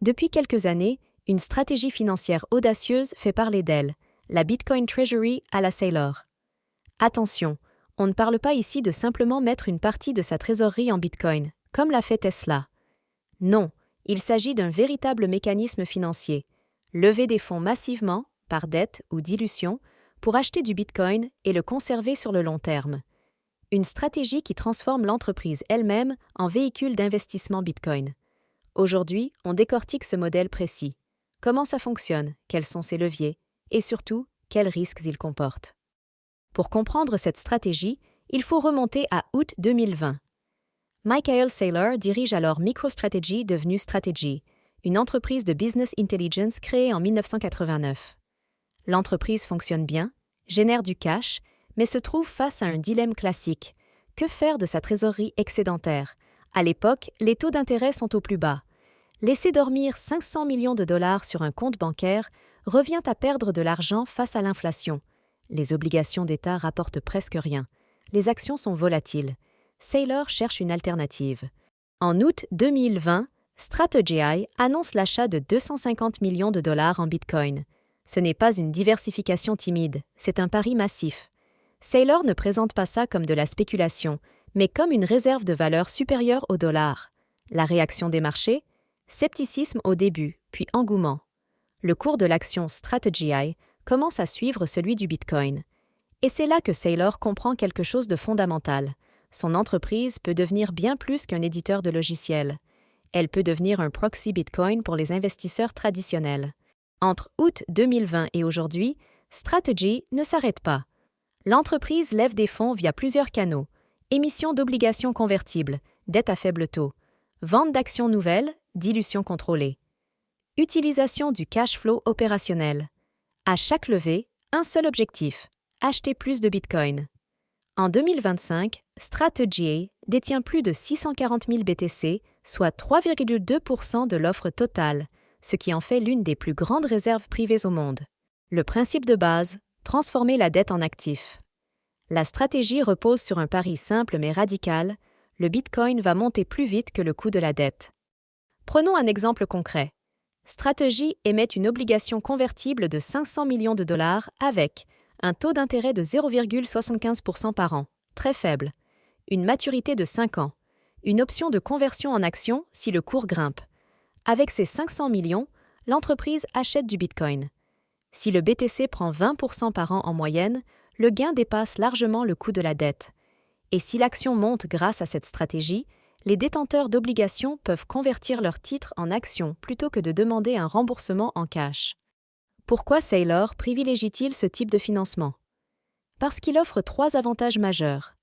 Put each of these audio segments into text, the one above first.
Depuis quelques années, une stratégie financière audacieuse fait parler d'elle, la Bitcoin Treasury à la Saylor. Attention, on ne parle pas ici de simplement mettre une partie de sa trésorerie en Bitcoin, comme l'a fait Tesla. Non, il s'agit d'un véritable mécanisme financier. Lever des fonds massivement, par dette ou dilution, pour acheter du Bitcoin et le conserver sur le long terme. Une stratégie qui transforme l'entreprise elle-même en véhicule d'investissement Bitcoin. Aujourd'hui, on décortique ce modèle précis. Comment ça fonctionne, quels sont ses leviers, et surtout, quels risques il comporte. Pour comprendre cette stratégie, il faut remonter à août 2020. Michael Saylor dirige alors MicroStrategy devenue Strategy, une entreprise de business intelligence créée en 1989. L'entreprise fonctionne bien, génère du cash, mais se trouve face à un dilemme classique. Que faire de sa trésorerie excédentaire? À l'époque, les taux d'intérêt sont au plus bas. Laisser dormir 500 millions de dollars sur un compte bancaire revient à perdre de l'argent face à l'inflation. Les obligations d'État rapportent presque rien. Les actions sont volatiles. Saylor cherche une alternative. En août 2020, Strategy annonce l'achat de 250 millions de dollars en Bitcoin. Ce n'est pas une diversification timide, c'est un pari massif. Saylor ne présente pas ça comme de la spéculation, mais comme une réserve de valeur supérieure au dollar. La réaction des marchés? Scepticisme au début, puis engouement. Le cours de l'action Strategy commence à suivre celui du Bitcoin. Et c'est là que Saylor comprend quelque chose de fondamental. Son entreprise peut devenir bien plus qu'un éditeur de logiciels. Elle peut devenir un proxy Bitcoin pour les investisseurs traditionnels. Entre août 2020 et aujourd'hui, Strategy ne s'arrête pas. L'entreprise lève des fonds via plusieurs canaux: émission d'obligations convertibles, dette à faible taux, vente d'actions nouvelles, dilution contrôlée. Utilisation du cash flow opérationnel. À chaque levée, un seul objectif: acheter plus de Bitcoin. En 2025, Strategy détient plus de 640 000 BTC, soit 3,2% de l'offre totale, ce qui en fait l'une des plus grandes réserves privées au monde. Le principe de base: transformer la dette en actif. La stratégie repose sur un pari simple mais radical: le Bitcoin va monter plus vite que le coût de la dette. Prenons un exemple concret. Strategy émet une obligation convertible de 500 millions de dollars avec un taux d'intérêt de 0,75% par an, très faible, une maturité de 5 ans, une option de conversion en action si le cours grimpe. Avec ces 500 millions, l'entreprise achète du Bitcoin. Si le BTC prend 20% par an en moyenne, le gain dépasse largement le coût de la dette. Et si l'action monte grâce à cette stratégie, les détenteurs d'obligations peuvent convertir leurs titres en actions plutôt que de demander un remboursement en cash. Pourquoi Saylor privilégie-t-il ce type de financement? Parce qu'il offre 3 avantages majeurs.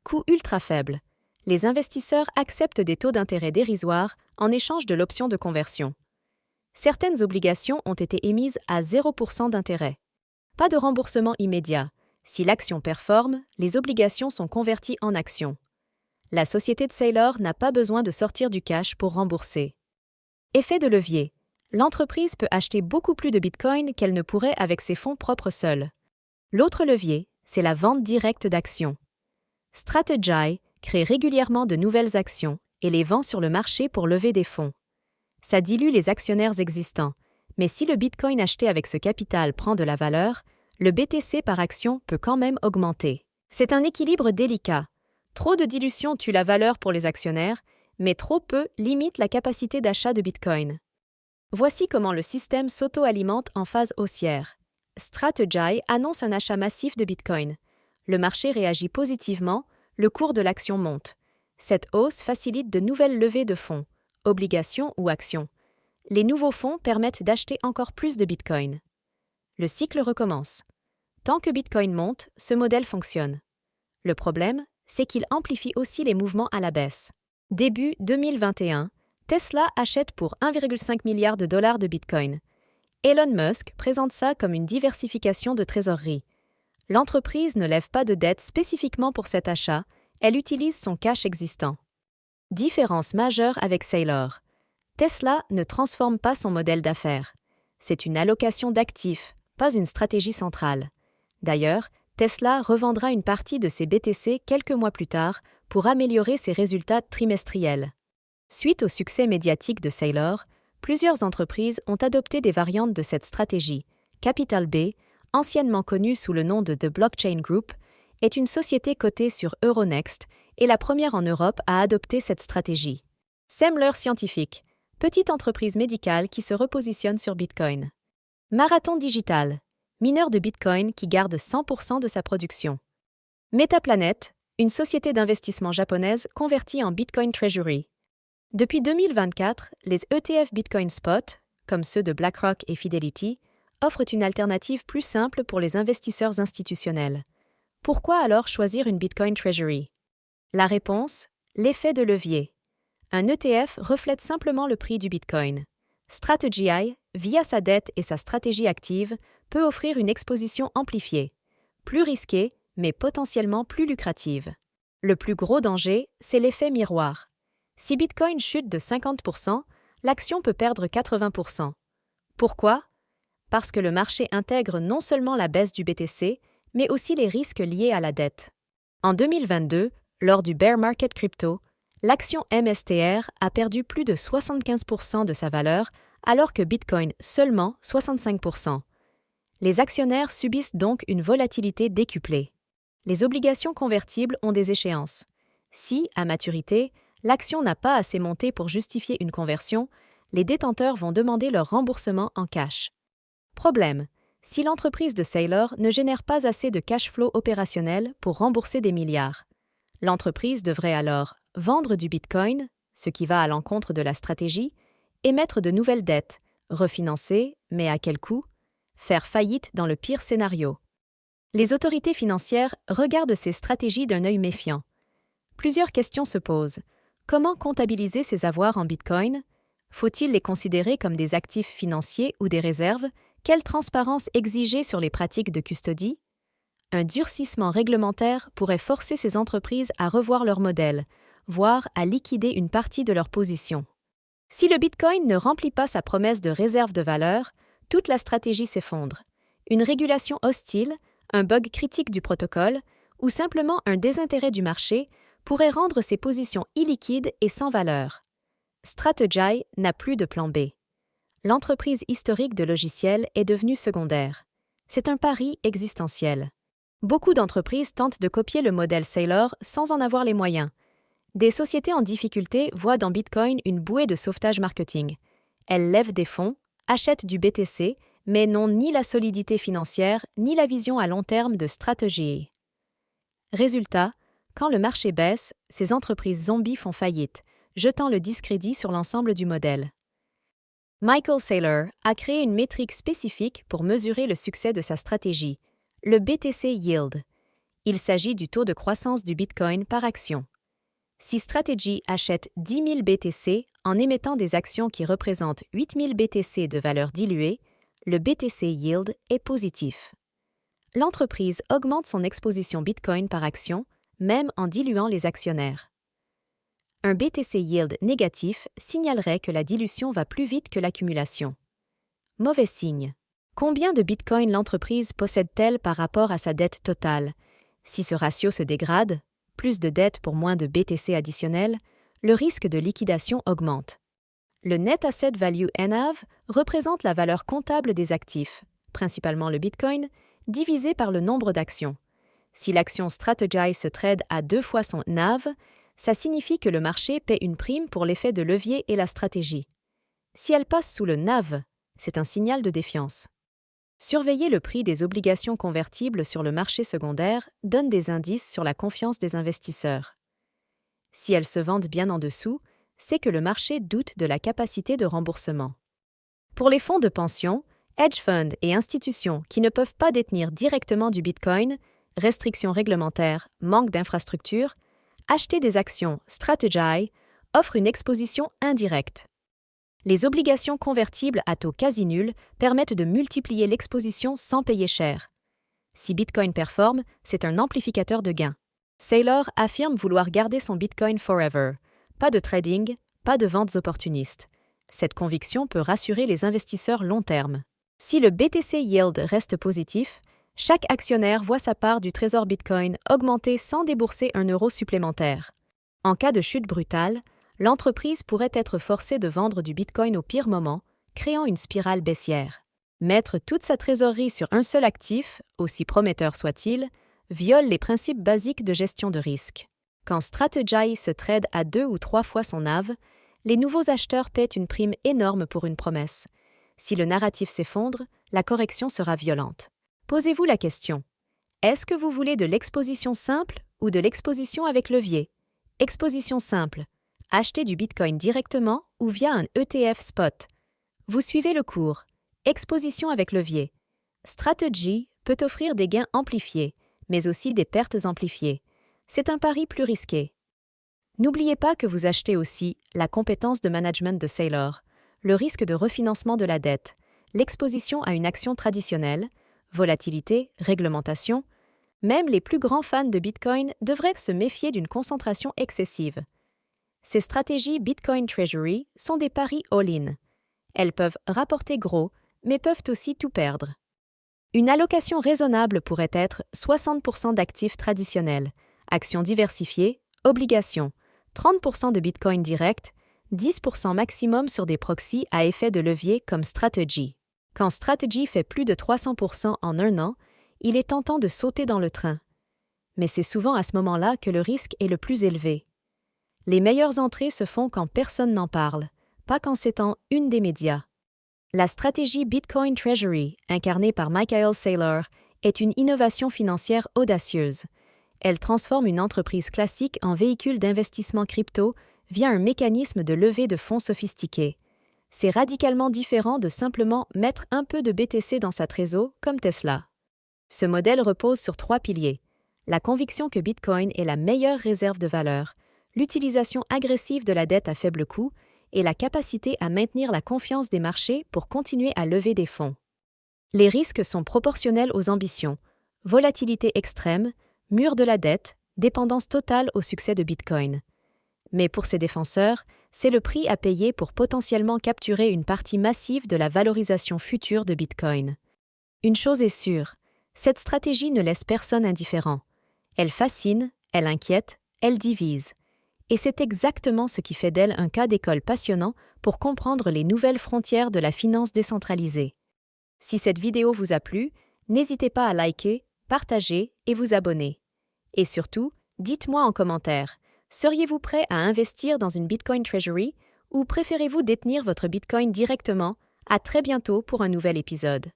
Coût ultra faible. Les investisseurs acceptent des taux d'intérêt dérisoires en échange de l'option de conversion. Certaines obligations ont été émises à 0% d'intérêt. Pas de remboursement immédiat. Si l'action performe, les obligations sont converties en actions. La société de Saylor n'a pas besoin de sortir du cash pour rembourser. Effet de levier. L'entreprise peut acheter beaucoup plus de Bitcoin qu'elle ne pourrait avec ses fonds propres seuls. L'autre levier, c'est la vente directe d'actions. Strategy crée régulièrement de nouvelles actions et les vend sur le marché pour lever des fonds. Ça dilue les actionnaires existants, mais si le Bitcoin acheté avec ce capital prend de la valeur, le BTC par action peut quand même augmenter. C'est un équilibre délicat. Trop de dilution tue la valeur pour les actionnaires, mais trop peu limite la capacité d'achat de Bitcoin. Voici comment le système s'auto-alimente en phase haussière. Strategy annonce un achat massif de Bitcoin. Le marché réagit positivement, le cours de l'action monte. Cette hausse facilite de nouvelles levées de fonds, obligations ou actions. Les nouveaux fonds permettent d'acheter encore plus de Bitcoin. Le cycle recommence. Tant que Bitcoin monte, ce modèle fonctionne. Le problème, c'est qu'il amplifie aussi les mouvements à la baisse. Début 2021, Tesla achète pour 1,5 milliard de dollars de Bitcoin. Elon Musk présente ça comme une diversification de trésorerie. L'entreprise ne lève pas de dette spécifiquement pour cet achat, elle utilise son cash existant. Différence majeure avec Saylor. Tesla ne transforme pas son modèle d'affaires. C'est une allocation d'actifs, pas une stratégie centrale. D'ailleurs, Tesla revendra une partie de ses BTC quelques mois plus tard pour améliorer ses résultats trimestriels. Suite au succès médiatique de Saylor, Plusieurs entreprises ont adopté des variantes de cette stratégie. Capital B, anciennement connue sous le nom de The Blockchain Group, est une société cotée sur Euronext et la première en Europe à adopter cette stratégie. Semler Scientific, petite entreprise médicale qui se repositionne sur Bitcoin. Marathon Digital, mineur de Bitcoin qui garde 100% de sa production. Metaplanet, une société d'investissement japonaise convertie en Bitcoin Treasury. Depuis 2024, les ETF Bitcoin Spot, comme ceux de BlackRock et Fidelity, offrent une alternative plus simple pour les investisseurs institutionnels. Pourquoi alors choisir une Bitcoin Treasury? La réponse, l'effet de levier. Un ETF reflète simplement le prix du Bitcoin. Strategy, via sa dette et sa stratégie active, peut offrir une exposition amplifiée, plus risquée, mais potentiellement plus lucrative. Le plus gros danger, c'est l'effet miroir. Si Bitcoin chute de 50%, l'action peut perdre 80%. Pourquoi? Parce que le marché intègre non seulement la baisse du BTC, mais aussi les risques liés à la dette. En 2022, lors du bear market crypto, l'action MSTR a perdu plus de 75% de sa valeur, alors que Bitcoin seulement 65%. Les actionnaires subissent donc une volatilité décuplée. Les obligations convertibles ont des échéances. Si, à maturité, l'action n'a pas assez monté pour justifier une conversion, les détenteurs vont demander leur remboursement en cash. Problème: si l'entreprise de Saylor ne génère pas assez de cash flow opérationnel pour rembourser des milliards, l'entreprise devrait alors vendre du Bitcoin, ce qui va à l'encontre de la stratégie, émettre de nouvelles dettes, refinancer, mais à quel coût? Faire faillite dans le pire scénario. Les autorités financières regardent ces stratégies d'un œil méfiant. Plusieurs questions se posent. Comment comptabiliser ces avoirs en Bitcoin? Faut-il les considérer comme des actifs financiers ou des réserves? Quelle transparence exiger sur les pratiques de custodie? Un durcissement réglementaire pourrait forcer ces entreprises à revoir leur modèle, voire à liquider une partie de leur position. Si le Bitcoin ne remplit pas sa promesse de réserve de valeur, toute la stratégie s'effondre. Une régulation hostile, un bug critique du protocole ou simplement un désintérêt du marché pourrait rendre ces positions illiquides et sans valeur. Strategy n'a plus de plan B. L'entreprise historique de logiciels est devenue secondaire. C'est un pari existentiel. Beaucoup d'entreprises tentent de copier le modèle Saylor sans en avoir les moyens. Des sociétés en difficulté voient dans Bitcoin une bouée de sauvetage marketing. Elles lèvent des fonds, achètent du BTC, mais n'ont ni la solidité financière ni la vision à long terme de stratégie. Résultat, quand le marché baisse, ces entreprises zombies font faillite, jetant le discrédit sur l'ensemble du modèle. Michael Saylor a créé une métrique spécifique pour mesurer le succès de sa stratégie, le BTC Yield. Il s'agit du taux de croissance du Bitcoin par action. Si Strategy achète 10 000 BTC en émettant des actions qui représentent 8 000 BTC de valeur diluée, le BTC Yield est positif. L'entreprise augmente son exposition Bitcoin par action, même en diluant les actionnaires. Un BTC Yield négatif signalerait que la dilution va plus vite que l'accumulation. Mauvais signe. Combien de Bitcoin l'entreprise possède-t-elle par rapport à sa dette totale? Si ce ratio se dégrade, plus de dettes pour moins de BTC additionnels, le risque de liquidation augmente. Le Net Asset Value NAV représente la valeur comptable des actifs, principalement le Bitcoin, divisé par le nombre d'actions. Si l'action Strategy se trade à 2 fois son NAV, ça signifie que le marché paie une prime pour l'effet de levier et la stratégie. Si elle passe sous le NAV, c'est un signal de défiance. Surveiller le prix des obligations convertibles sur le marché secondaire donne des indices sur la confiance des investisseurs. Si elles se vendent bien en dessous, c'est que le marché doute de la capacité de remboursement. Pour les fonds de pension, hedge funds et institutions qui ne peuvent pas détenir directement du Bitcoin, restrictions réglementaires, manque d'infrastructures, acheter des actions Strategy offre une exposition indirecte. Les obligations convertibles à taux quasi nul permettent de multiplier l'exposition sans payer cher. Si Bitcoin performe, c'est un amplificateur de gains. Saylor affirme vouloir garder son Bitcoin forever. Pas de trading, pas de ventes opportunistes. Cette conviction peut rassurer les investisseurs long terme. Si le BTC Yield reste positif, chaque actionnaire voit sa part du trésor Bitcoin augmenter sans débourser un euro supplémentaire. En cas de chute brutale, l'entreprise pourrait être forcée de vendre du Bitcoin au pire moment, créant une spirale baissière. Mettre toute sa trésorerie sur un seul actif, aussi prometteur soit-il, viole les principes basiques de gestion de risque. Quand Strategy se trade à 2 ou 3 fois son NAV, les nouveaux acheteurs paient une prime énorme pour une promesse. Si le narratif s'effondre, la correction sera violente. Posez-vous la question. Est-ce que vous voulez de l'exposition simple ou de l'exposition avec levier? Exposition simple. Acheter du Bitcoin directement ou via un ETF spot. Vous suivez le cours. Exposition avec levier. Strategy peut offrir des gains amplifiés, mais aussi des pertes amplifiées. C'est un pari plus risqué. N'oubliez pas que vous achetez aussi la compétence de management de Saylor, le risque de refinancement de la dette, l'exposition à une action traditionnelle, volatilité, réglementation. Même les plus grands fans de Bitcoin devraient se méfier d'une concentration excessive. Ces stratégies Bitcoin Treasury sont des paris all-in. Elles peuvent rapporter gros, mais peuvent aussi tout perdre. Une allocation raisonnable pourrait être 60% d'actifs traditionnels, actions diversifiées, obligations, 30% de Bitcoin direct, 10% maximum sur des proxys à effet de levier comme Strategy. Quand Strategy fait plus de 300% en un an, il est tentant de sauter dans le train. Mais c'est souvent à ce moment-là que le risque est le plus élevé. Les meilleures entrées se font quand personne n'en parle, pas quand c'est en une des médias. La stratégie Bitcoin Treasury, incarnée par Michael Saylor, est une innovation financière audacieuse. Elle transforme une entreprise classique en véhicule d'investissement crypto via un mécanisme de levée de fonds sophistiqué. C'est radicalement différent de simplement mettre un peu de BTC dans sa trésor, comme Tesla. Ce modèle repose sur 3 piliers. La conviction que Bitcoin est la meilleure réserve de valeur, l'utilisation agressive de la dette à faible coût et la capacité à maintenir la confiance des marchés pour continuer à lever des fonds. Les risques sont proportionnels aux ambitions. Volatilité extrême, mur de la dette, dépendance totale au succès de Bitcoin. Mais pour ses défenseurs, c'est le prix à payer pour potentiellement capturer une partie massive de la valorisation future de Bitcoin. Une chose est sûre, cette stratégie ne laisse personne indifférent. Elle fascine, elle inquiète, elle divise. Et c'est exactement ce qui fait d'elle un cas d'école passionnant pour comprendre les nouvelles frontières de la finance décentralisée. Si cette vidéo vous a plu, n'hésitez pas à liker, partager et vous abonner. Et surtout, dites-moi en commentaire, seriez-vous prêt à investir dans une Bitcoin Treasury ou préférez-vous détenir votre Bitcoin directement? À très bientôt pour un nouvel épisode.